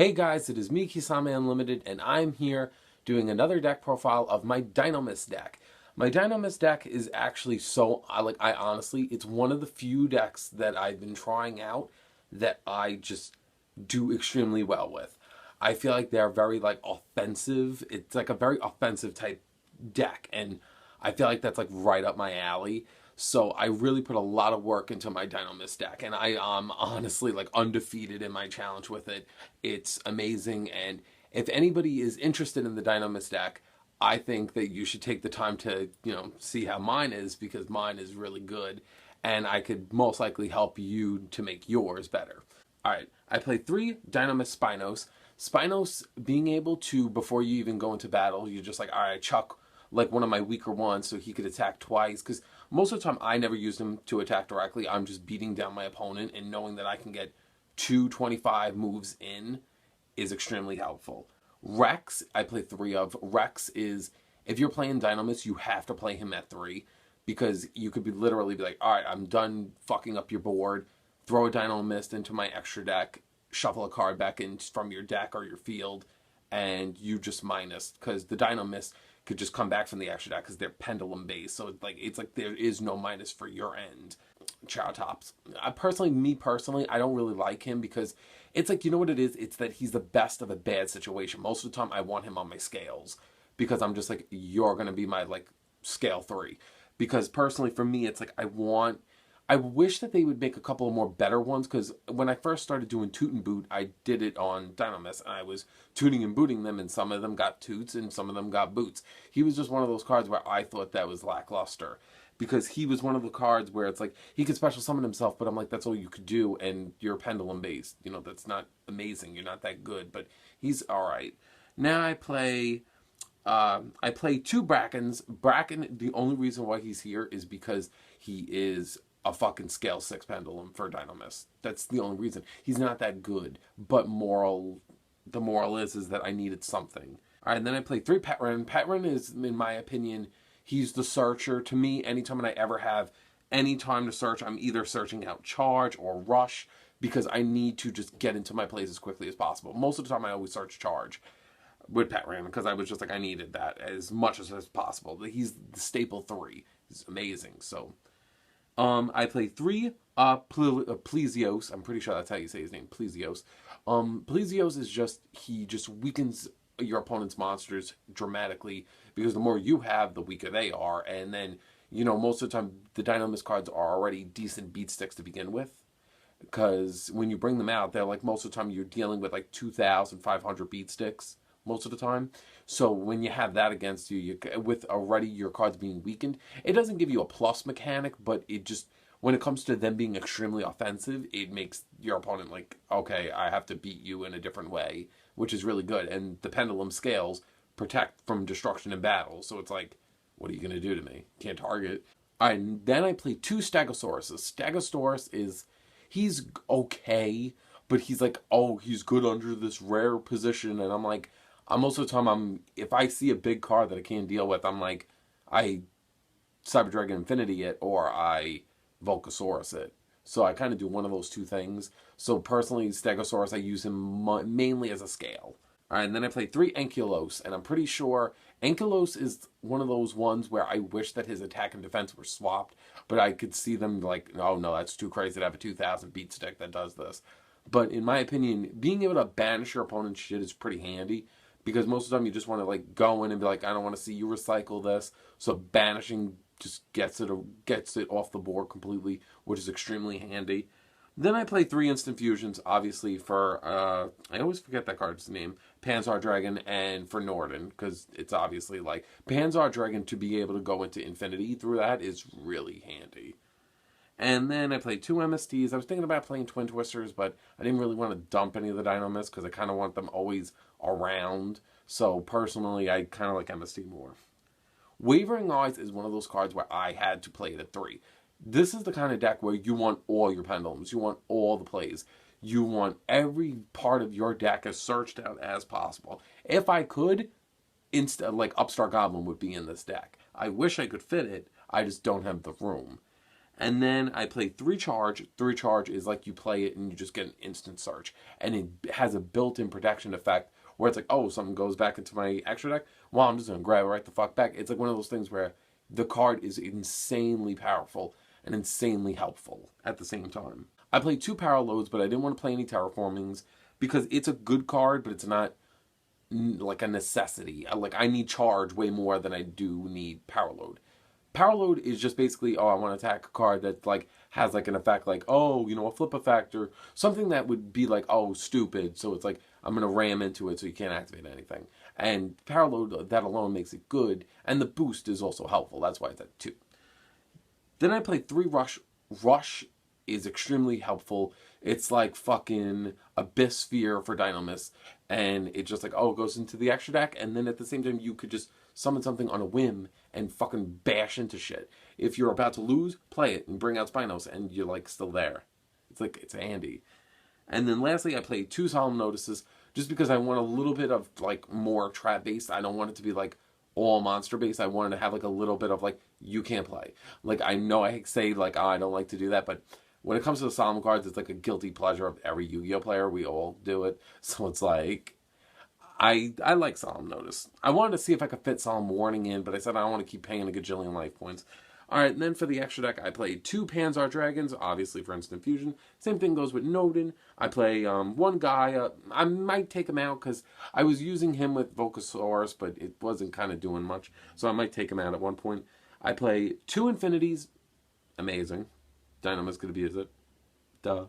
Hey guys, it is me, Kisame Unlimited, and I'm here doing another deck profile of my Dinomist deck. My Dinomist deck is actually I honestly, it's one of the few decks that I've been trying out that I just do extremely well with. I feel like they're very offensive. It's like a very offensive type deck, and I feel like that's like right up my alley. So I really put a lot of work into my Dinomist deck, and I am honestly like undefeated in my challenge with it. It's amazing, and if anybody is interested in the Dinomist deck, I think that you should take the time to, see how mine is, because mine is really good, and I could most likely help you to make yours better. All right, I play 3 Dinomist Spinos. Spinos being able to, before you even go into battle, you're just like, all right, chuck like one of my weaker ones so he could attack twice, because most of the time I never use him to attack directly. I'm just beating down my opponent, and knowing that I can get 225 moves in is extremely helpful. Rex, I play 3 of. Rex is, if you're playing Dinomist, you have to play him at 3, because you could literally be like, all right, I'm done fucking up your board, throw a Dinomist into my extra deck, shuffle a card back in from your deck or your field, and you just minus, because the Dinomist could just come back from the extra deck because they're pendulum based. So it's like there is no minus for your end. Chow Tops. Me personally, I don't really like him, because it's like, you know what it is? It's that he's the best of a bad situation. Most of the time I want him on my scales, because I'm just like, you're going to be my scale 3. Because personally for me, it's like I wish that they would make a couple of more better ones, because when I first started doing Toot and Boot, I did it on Dinomist, and I was tooting and booting them, and some of them got toots and some of them got boots. He was just one of those cards where I thought that was lackluster, because he was one of the cards where it's like, he could special summon himself, but I'm like, that's all you could do, and you're pendulum based. That's not amazing. You're not that good, but he's alright. Now I play 2 Brackens. Bracken, the only reason why he's here is because he is a fucking scale 6 pendulum for Dinomist. That's the only reason. He's not that good, but the moral is that I needed something. All right, and then I play 3 Petren. Petren is, in my opinion, he's the searcher. To me, anytime I ever have any time to search, I'm either searching out Charge or Rush, because I need to just get into my plays as quickly as possible. Most of the time I always search Charge with Petren, because I was just like, I needed that as much as possible. He's the staple 3. He's amazing. So I play 3 Plesios. I'm pretty sure that's how you say his name, Plesios. Plesios is he just weakens your opponent's monsters dramatically, because the more you have, the weaker they are. And then, most of the time, the Dinomist cards are already decent beat sticks to begin with, because when you bring them out, they're like, most of the time you're dealing with 2,500 beat sticks most of the time. So when you have that against you, with already your cards being weakened, it doesn't give you a plus mechanic, but it just, when it comes to them being extremely offensive, it makes your opponent like, okay, I have to beat you in a different way, which is really good. And the pendulum scales protect from destruction in battle, so it's like, what are you going to do to me? Can't target. All right, and then I play 2 Stegosauruses. Stegosaurus he's okay, but he's like, oh, he's good under this rare position, and I'm like, most of the time, if I see a big card that I can't deal with, I'm like, I Cyber Dragon Infinity it, or I Volcasaurus it. So I kind of do one of those 2 things. So personally, Stegosaurus, I use him mainly as a scale. All right, and then I play 3 Ankylos, and I'm pretty sure Ankylos is one of those ones where I wish that his attack and defense were swapped, but I could see them like, oh no, that's too crazy to have a 2,000 beat stick that does this. But in my opinion, being able to banish your opponent's shit is pretty handy, because most of the time you just want to go in and be like, I don't want to see you recycle this. So banishing just gets it off the board completely, which is extremely handy. Then I play 3 instant fusions, obviously for I always forget that card's name, Panzer Dragon, and for Norden, because it's obviously like Panzer Dragon, to be able to go into infinity through that is really handy. And then I played 2 MSTs. I was thinking about playing Twin Twisters, but I didn't really want to dump any of the Dinomists, because I kind of want them always around. So personally, I kind of like MST more. Wavering Eyes is one of those cards where I had to play it at 3. This is the kind of deck where you want all your pendulums. You want all the plays. You want every part of your deck as searched out as possible. If I could, Upstart Goblin would be in this deck. I wish I could fit it. I just don't have the room. And then I play 3 charge. 3 charge is like you play it and you just get an instant search. And it has a built-in protection effect where it's like, oh, something goes back into my extra deck. Well, I'm just going to grab it right the fuck back. It's like one of those things where the card is insanely powerful and insanely helpful at the same time. I played 2 power loads, but I didn't want to play any terraformings because it's a good card, but it's not like a necessity. Like, I need charge way more than I do need power load. Power load is just basically, oh, I want to attack a card that like has like an effect like, oh, you know, a flip effect or something that would be like, oh, stupid. So it's like, I'm going to ram into it so you can't activate anything. And power load, that alone makes it good. And the boost is also helpful. That's why it's at 2. Then I played 3 rush. Rush is extremely helpful. It's like fucking Abyss Sphere for Dinomist. And it just like, oh, it goes into the extra deck. And then at the same time, you could just summon something on a whim and fucking bash into shit. If you're about to lose, play it and bring out Spinos and you're like still there. It's like, it's handy. And then lastly, I played 2 Solemn Notices just because I want a little bit of like more trap based. I don't want it to be like all monster based. I wanted to have like a little bit of like, you can't play. Like, I know I say like, oh, I don't like to do that, but when it comes to the Solemn cards, it's like a guilty pleasure of every Yu-Gi-Oh player. We all do it. So it's like, I like Solemn Notice. I wanted to see if I could fit Solemn Warning in, but I said I don't want to keep paying a gajillion life points. Alright, and then for the extra deck, I played 2 Panzer Dragons, obviously for instant fusion. Same thing goes with Nodin. I play 1 guy. I might take him out because I was using him with Volcasaurus, but it wasn't kind of doing much. So I might take him out at one point. I play 2 Infinities. Amazing. Dinomist could abuse it. Duh.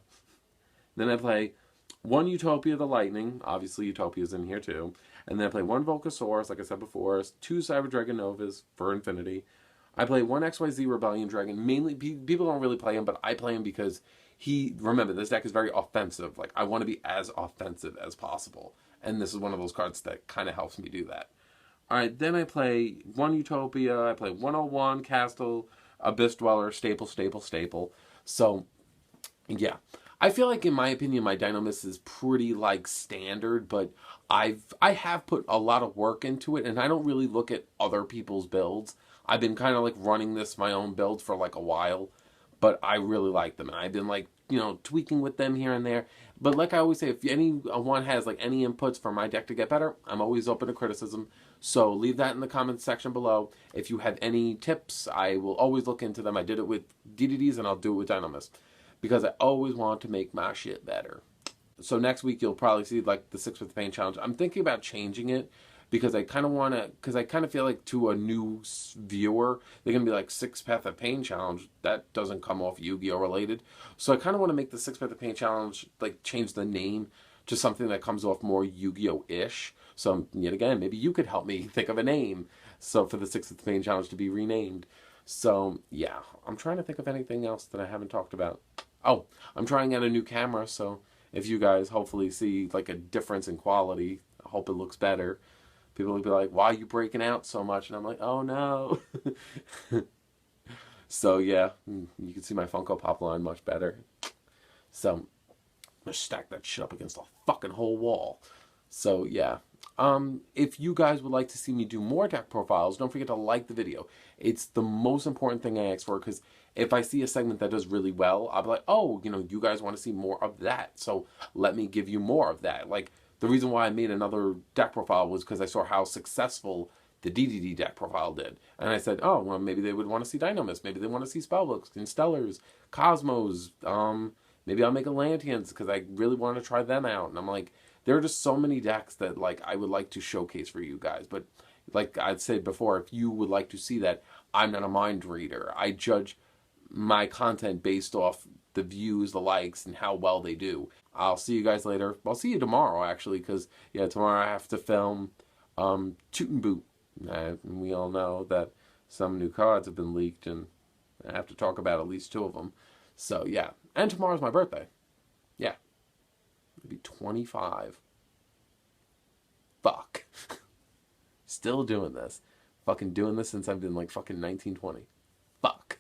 Then I play 1 Utopia the Lightning. Obviously, Utopia's in here too. And then I play 1 Volcasaurus, like I said before. 2 Cyber Dragon Novas for Infinity. I play 1 XYZ Rebellion Dragon. Mainly, people don't really play him, but I play him because remember, this deck is very offensive. Like, I want to be as offensive as possible. And this is one of those cards that kind of helps me do that. Alright, then I play 1 Utopia. I play 101 Castle, Abyss Dweller, staple. So, yeah. I feel like, in my opinion, my Dinomist is pretty, like, standard, but I have put a lot of work into it, and I don't really look at other people's builds. I've been kind of, like, running my own build for, like, a while, but I really like them, and I've been, like, you know, tweaking with them here and there. But like I always say, if anyone has, like, any inputs for my deck to get better, I'm always open to criticism. So leave that in the comments section below. If you have any tips, I will always look into them. I did it with DDDs, and I'll do it with Dinomist, because I always want to make my shit better. So next week, you'll probably see, like, the 6 with the Pain challenge. I'm thinking about changing it, because I kind of want to, because I kind of feel like to a new viewer, they're going to be like, 6 Path of Pain challenge. That doesn't come off Yu-Gi-Oh related. So I kind of want to make the 6 Path of Pain challenge, like, change the name to something that comes off more Yu-Gi-Oh-ish. So, yet again, maybe you could help me think of a name. So for the 6 Path of Pain challenge to be renamed. So, yeah. I'm trying to think of anything else that I haven't talked about. Oh, I'm trying out a new camera, so if you guys hopefully see, like, a difference in quality, I hope it looks better. People will be like, why are you breaking out so much? And I'm like, oh no. So, yeah, you can see my Funko Pop line much better. So, I'm going to stack that shit up against the fucking whole wall. So, yeah. If you guys would like to see me do more deck profiles, don't forget to like the video. It's the most important thing I ask for, because if I see a segment that does really well, I'll be like, oh, you know, you guys want to see more of that, so let me give you more of that. Like, the reason why I made another deck profile was because I saw how successful the DDD deck profile did. And I said, oh, well, maybe they would want to see Dinomist, maybe they want to see Spellbooks, Stellars, Cosmos, maybe I'll make Atlanteans, because I really want to try them out. And I'm like, there are just so many decks that, like, I would like to showcase for you guys. But like I'd said before, if you would like to see that, I'm not a mind reader. I judge my content based off the views, the likes, and how well they do. I'll see you guys later. I'll see you tomorrow, actually, because, yeah, tomorrow I have to film Toot and Boot. And we all know that some new cards have been leaked, and I have to talk about at least 2 of them. So, yeah. And tomorrow's my birthday. Yeah. I'll be 25. Fuck. Still doing this. Fucking doing this since I've been, like, fucking 1920.